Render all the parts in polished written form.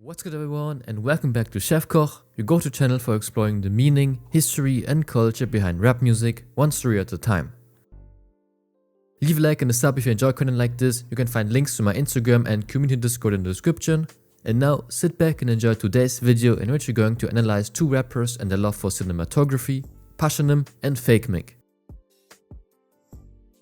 What's good everyone, and welcome back to Chefkoch, your go-to channel for exploring the meaning, history and culture behind rap music, one story at a time. Leave a like and a sub if you enjoy content like this. You can find links to my Instagram and community Discord in the description. And now sit back and enjoy today's video in which we're going to analyze two rappers and their love for cinematography, Pashanim and fakemink.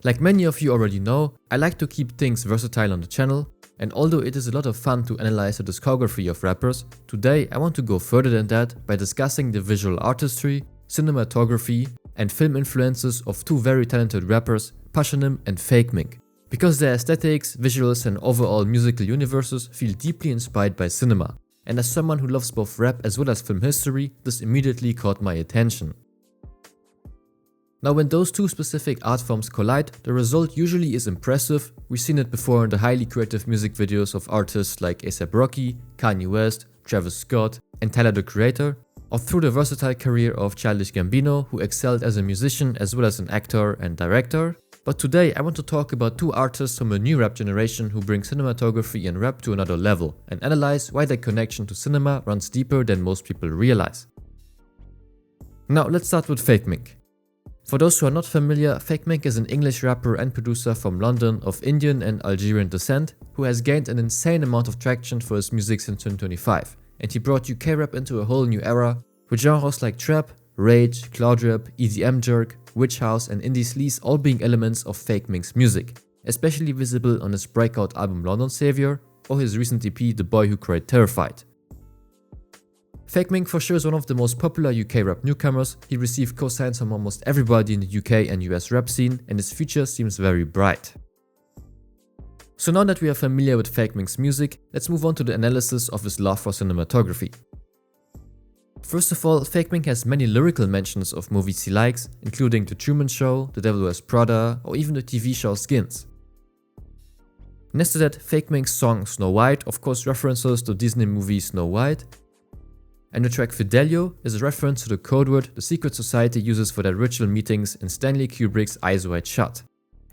Like many of you already know, I like to keep things versatile on the channel, and although it is a lot of fun to analyze the discography of rappers, today I want to go further than that by discussing the visual artistry, cinematography and film influences of two very talented rappers, Pashanim and fakemink, because their aesthetics, visuals and overall musical universes feel deeply inspired by cinema, and as someone who loves both rap as well as film history, this immediately caught my attention. Now when those two specific art forms collide, the result usually is impressive. We've seen it before in the highly creative music videos of artists like A$AP Rocky, Kanye West, Travis Scott and Tyler the Creator, or through the versatile career of Childish Gambino, who excelled as a musician as well as an actor and director. But today I want to talk about two artists from a new rap generation who bring cinematography and rap to another level, and analyze why their connection to cinema runs deeper than most people realize. Now let's start with fakemink. For those who are not familiar, fakemink is an English rapper and producer from London of Indian and Algerian descent who has gained an insane amount of traction for his music since 2025, and he brought UK rap into a whole new era with genres like trap, rage, cloud rap, EDM jerk, witch house and indie sleaze all being elements of fakemink's music, especially visible on his breakout album London Savior or his recent EP The Boy Who Cried Terrified. fakemink for sure is one of the most popular UK rap newcomers. He received cosigns from almost everybody in the UK and US rap scene, and his future seems very bright. So now that we are familiar with fakemink's music, let's move on to the analysis of his love for cinematography. First of all, fakemink has many lyrical mentions of movies he likes, including The Truman Show, The Devil Wears Prada, or even the TV show Skins. Next to that, fakemink's song Snow White of course references the Disney movie Snow White, and the track Fidelio is a reference to the code word the secret society uses for their ritual meetings in Stanley Kubrick's Eyes Wide Shut.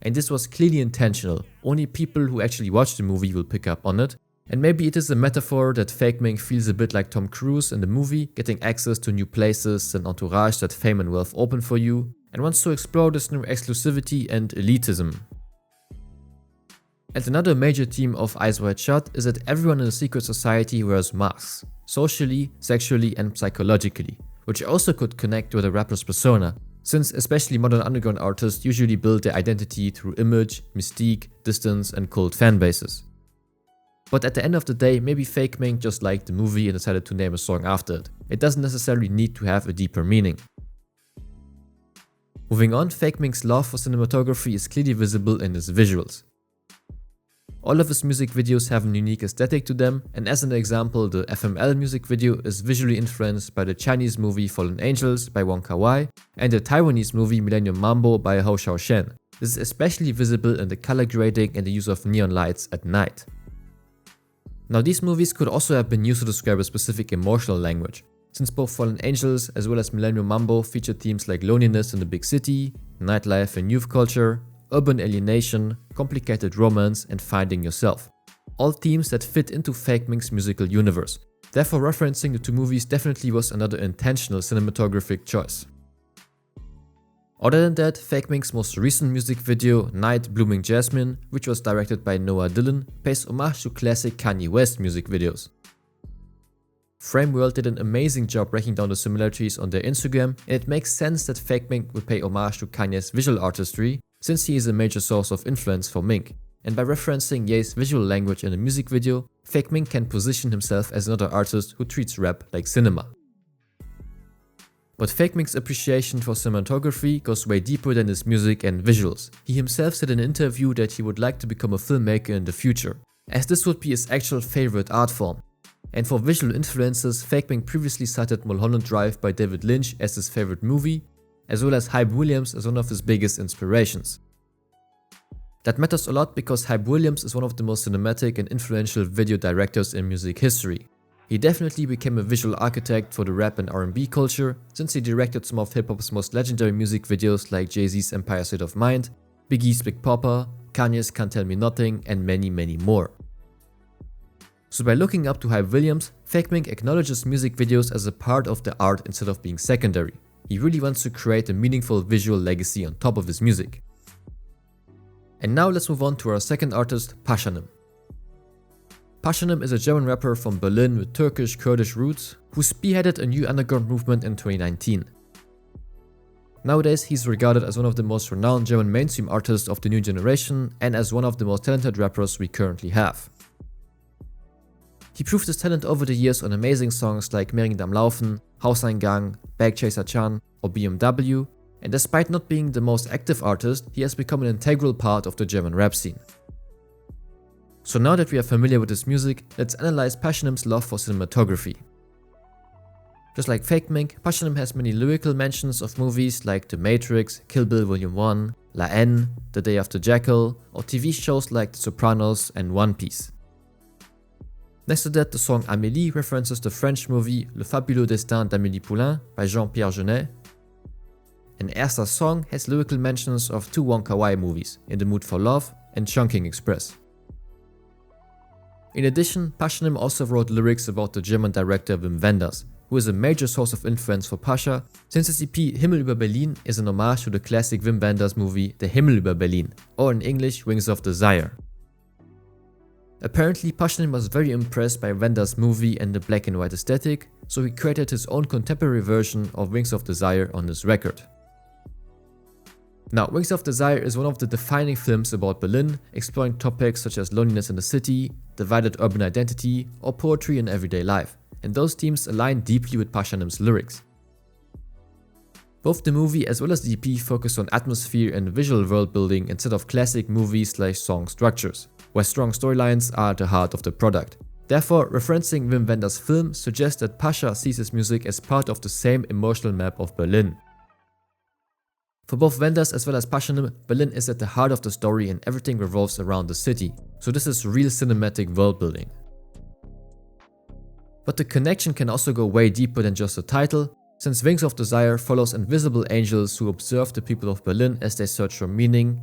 And this was clearly intentional, only people who actually watch the movie will pick up on it, and maybe it is a metaphor that fakemink feels a bit like Tom Cruise in the movie, getting access to new places and entourage that fame and wealth open for you, and wants to explore this new exclusivity and elitism. And another major theme of Eyes Wide Shut is that everyone in the secret society wears masks, socially, sexually and psychologically, which also could connect with a rapper's persona, since especially modern underground artists usually build their identity through image, mystique, distance and cult fanbases. But at the end of the day, maybe fakemink just liked the movie and decided to name a song after it. It doesn't necessarily need to have a deeper meaning. Moving on, fakemink's love for cinematography is clearly visible in his visuals. All of his music videos have a unique aesthetic to them, and as an example, the FML music video is visually influenced by the Chinese movie Fallen Angels by Wong Kar-wai and the Taiwanese movie Millennium Mambo by Hauseingang. This is especially visible in the color grading and the use of neon lights at night. Now these movies could also have been used to describe a specific emotional language, since both Fallen Angels as well as Millennium Mambo feature themes like loneliness in the big city, nightlife and youth culture, urban alienation, complicated romance and finding yourself. All themes that fit into fakemink's musical universe. Therefore referencing the two movies definitely was another intentional cinematographic choice. Other than that, fakemink's most recent music video, Night Blooming Jasmine, which was directed by Noah Dillon, pays homage to classic Kanye West music videos. Frameworld did an amazing job breaking down the similarities on their Instagram, and it makes sense that fakemink would pay homage to Kanye's visual artistry, since he is a major source of influence for mink, and by referencing Ye's visual language in a music video, fakemink can position himself as another artist who treats rap like cinema. But fakemink's appreciation for cinematography goes way deeper than his music and visuals. He himself said in an interview that he would like to become a filmmaker in the future, as this would be his actual favorite art form. And for visual influences, fakemink previously cited Mulholland Drive by David Lynch as his favorite movie, as well as Hype Williams as one of his biggest inspirations. That matters a lot because Hype Williams is one of the most cinematic and influential video directors in music history. He definitely became a visual architect for the rap and R&B culture, since he directed some of hip-hop's most legendary music videos like Jay-Z's Empire State of Mind, Biggie's Big Poppa, Kanye's Can't Tell Me Nothing and many more. So by looking up to Hype Williams, fakemink acknowledges music videos as a part of the art instead of being secondary. He really wants to create a meaningful visual legacy on top of his music. And now let's move on to our second artist, Pashanim. Pashanim is a German rapper from Berlin with Turkish-Kurdish roots who spearheaded a new underground movement in 2019. Nowadays, he's regarded as one of the most renowned German mainstream artists of the new generation and as one of the most talented rappers we currently have. He proved his talent over the years on amazing songs like Mering am Laufen, Hauseingang, Chaser Chan or BMW, and despite not being the most active artist, he has become an integral part of the German rap scene. So now that we are familiar with his music, let's analyze Pashanim's love for cinematography. Just like fakemink, Pashanim has many lyrical mentions of movies like The Matrix, Kill Bill Volume 1, La Haine, The Day After Jackal, or TV shows like The Sopranos and One Piece. Next to that, the song Amélie references the French movie Le Fabuleux Destin d'Amélie Poulain by Jean-Pierre Jeunet. And Ersta's song has lyrical mentions of two Wong Kar-wai movies, In the Mood for Love and Chungking Express. In addition, Pashanim also wrote lyrics about the German director Wim Wenders, who is a major source of influence for Pasha, since his EP Himmel über Berlin is an homage to the classic Wim Wenders movie Der Himmel über Berlin, or in English Wings of Desire. Apparently, Pashanim was very impressed by Wenders' movie and the black and white aesthetic, so he created his own contemporary version of Wings of Desire on this record. Now, Wings of Desire is one of the defining films about Berlin, exploring topics such as loneliness in the city, divided urban identity, or poetry in everyday life, and those themes align deeply with Pashanim's lyrics. Both the movie as well as the EP focus on atmosphere and visual world building instead of classic movie/song structures, where strong storylines are at the heart of the product. Therefore, referencing Wim Wenders' film suggests that Pasha sees his music as part of the same emotional map of Berlin. For both Wenders as well as Pashanim, Berlin is at the heart of the story and everything revolves around the city, so this is real cinematic world building. But the connection can also go way deeper than just the title, since Wings of Desire follows invisible angels who observe the people of Berlin as they search for meaning.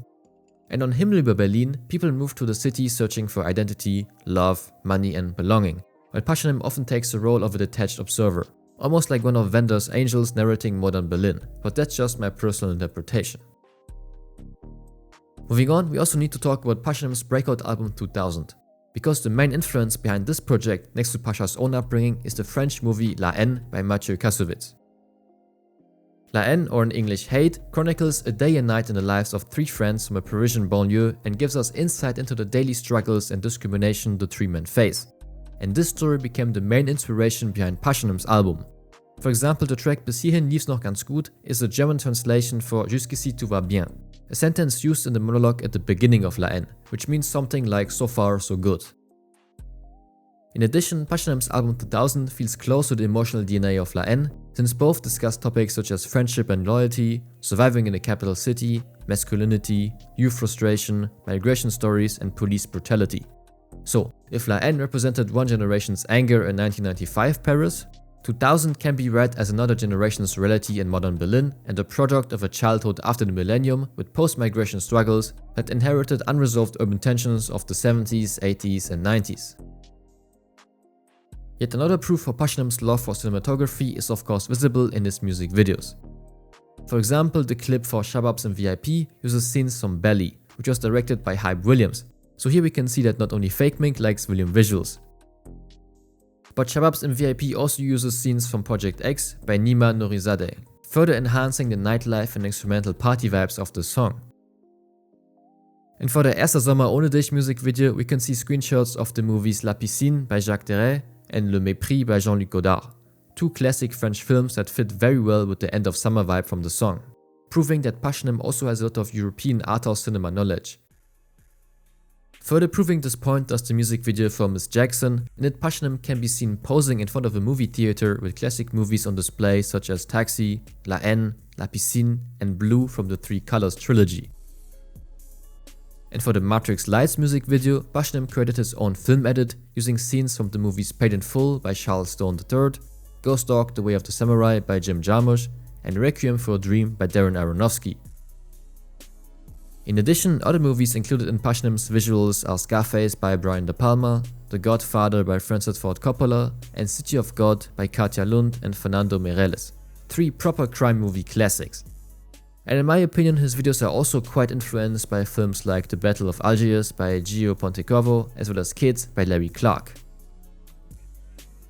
And on Himmel über Berlin, people move to the city searching for identity, love, money and belonging, while Pashanim often takes the role of a detached observer, almost like one of Wenders' angels narrating modern Berlin, but that's just my personal interpretation. Moving on, we also need to talk about Pashanim's breakout album 2000, because the main influence behind this project next to Pasha's own upbringing is the French movie La Haine by Mathieu Kassovitz. La Haine, or in English Hate, chronicles a day and night in the lives of three friends from a Parisian banlieue and gives us insight into the daily struggles and discrimination the three men face. And this story became the main inspiration behind Pashanim's album. For example, the track Bis hierhin lief's noch ganz gut is a German translation for Jusqu'ici tout va bien, a sentence used in the monologue at the beginning of La Haine, which means something like so far so good. In addition, Pashanim's album 2000 feels close to the emotional DNA of La Haine, since both discuss topics such as friendship and loyalty, surviving in a capital city, masculinity, youth frustration, migration stories and police brutality. So, if La Haine represented one generation's anger in 1995 Paris, 2000 can be read as another generation's reality in modern Berlin and a product of a childhood after the millennium with post-migration struggles that inherited unresolved urban tensions of the 70s, 80s and 90s. Yet another proof for Pashanim's love for cinematography is of course visible in his music videos. For example, the clip for Shababs and VIP uses scenes from Belly, which was directed by Hype Williams, so here we can see that not only fakemink likes William visuals. But Shababs and VIP also uses scenes from Project X by Nima Nourizadeh, further enhancing the nightlife and experimental party vibes of the song. And for the Erster Sommer ohne dich music video, we can see screenshots of the movies La Piscine by Jacques Deray and Le Mépris by Jean-Luc Godard, two classic French films that fit very well with the end of summer vibe from the song, proving that Pashanim also has a lot of European arthouse cinema knowledge. Further proving this point does the music video for Miss Jackson, in it Pashanim can be seen posing in front of a movie theater with classic movies on display such as Taxi, La Haine, La Piscine and Blue from the Three Colors trilogy. And for the Matrix Lights music video, Pashanim created his own film edit using scenes from the movies Paid in Full by Charles Stone III, Ghost Dog: The Way of the Samurai by Jim Jarmusch, and Requiem for a Dream by Darren Aronofsky. In addition, other movies included in Pashanim's visuals are Scarface by Brian De Palma, The Godfather by Francis Ford Coppola, and City of God by Katja Lund and Fernando Meirelles. 3 proper crime movie classics. And in my opinion, his videos are also quite influenced by films like The Battle of Algiers by Gio Pontecorvo, as well as Kids by Larry Clark.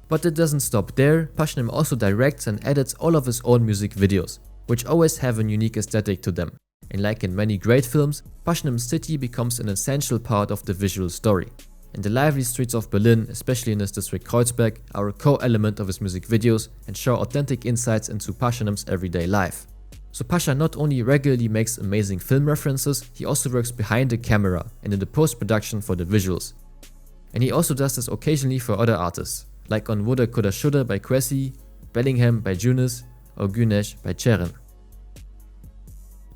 But it doesn't stop there. Pashanim also directs and edits all of his own music videos, which always have a unique aesthetic to them. And like in many great films, Pashanim's city becomes an essential part of the visual story. And the lively streets of Berlin, especially in his district Kreuzberg, are a core element of his music videos and show authentic insights into Pashanim's everyday life. So Pasha not only regularly makes amazing film references, he also works behind the camera and in the post-production for the visuals. And he also does this occasionally for other artists, like on Woulda Coulda Shoulda by Kwesi, Bellingham by Junis, or Güneş by Ceren.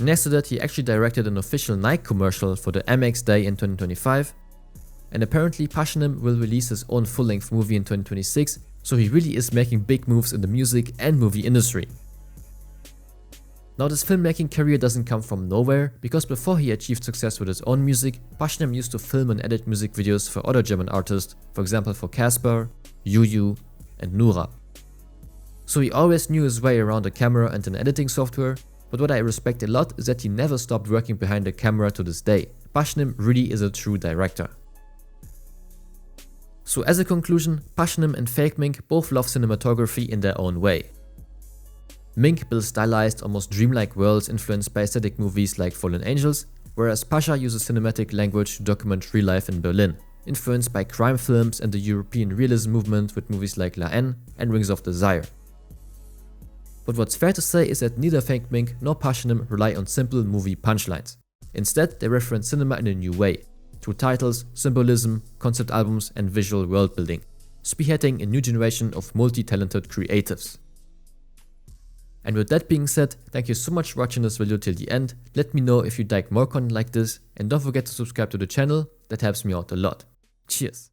Next to that, he actually directed an official Nike commercial for the MX Day in 2025, and apparently Pashanim will release his own full-length movie in 2026, so he really is making big moves in the music and movie industry. Now this filmmaking career doesn't come from nowhere, because before he achieved success with his own music, Pashanim used to film and edit music videos for other German artists, for example for Casper, Juju, and Nura. So he always knew his way around a camera and an editing software, but what I respect a lot is that he never stopped working behind the camera to this day. Pashanim really is a true director. So as a conclusion, Pashanim and fakemink both love cinematography in their own way. Mink builds stylized, almost dreamlike worlds influenced by aesthetic movies like Fallen Angels, whereas Pasha uses cinematic language to document real life in Berlin, influenced by crime films and the European realism movement with movies like La Haine and Rings of Desire. But what's fair to say is that neither fakemink nor Pashanim rely on simple movie punchlines. Instead, they reference cinema in a new way, through titles, symbolism, concept albums and visual world building, spearheading a new generation of multi-talented creatives. And with that being said, thank you so much for watching this video till the end. Let me know if you'd like more content like this, and don't forget to subscribe to the channel, that helps me out a lot. Cheers!